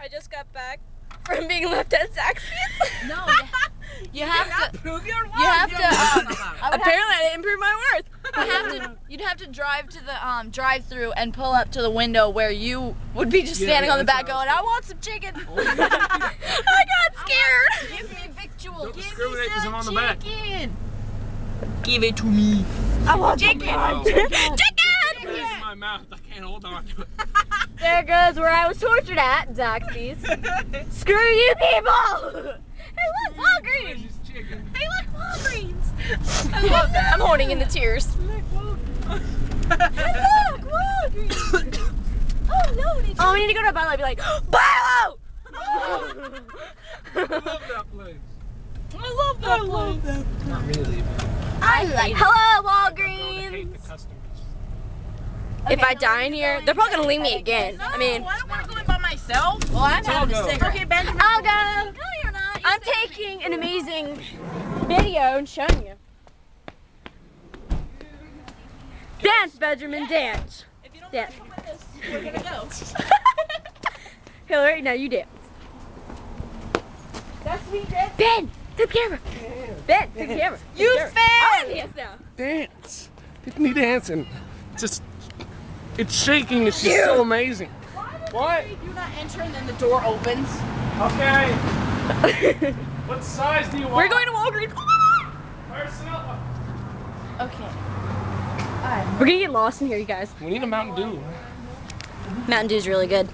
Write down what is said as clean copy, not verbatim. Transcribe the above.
I just got back from being left at Zaxby's. No, you have to prove your worth. You have to. Apparently, I didn't prove my worth. You'd have to drive to the drive-through and pull up to the window where you would be just standing on the back going, "I want some chicken." I got scared. Give me victual. Don't Give discriminate me 'cause I'm some on the back. chicken. Give it to me. I want chicken. Chicken. It's in my mouth. I can't hold on to it. There goes where I was tortured at Zaxby's. Screw you people! Hey look, Walgreens! Delicious chicken. Hey look, Walgreens! I love that. I'm holding in the tears. Hey look, Walgreens! Oh no! Oh, we need to go to a Bilo and be like, Bilo! I love that place. I love that place. Not really. I like. Hello, I Walgreens. hate the customers. If I die in here, they're probably gonna leave me again. I mean, I don't want to go in by myself. Well, I'm having a cigarette. Okay, Benjamin. I'll go. No, you're not. I'm taking an amazing video and showing you. Dance, Benjamin, dance. If you don't Dance. come with us, we're gonna go. Hillary, now you dance. That's sweet, Ben. Ben, to the camera. Ben, to the camera. You I fan. wanna dance now. Dance. Get me dancing. It's shaking. It's just so amazing. What? If you're not entering, then the door opens. Okay. What size do you want? We're going to Walgreens. Marcella. Okay. We're gonna get lost in here, you guys. We need a Mountain Dew. Mountain Dew's really good.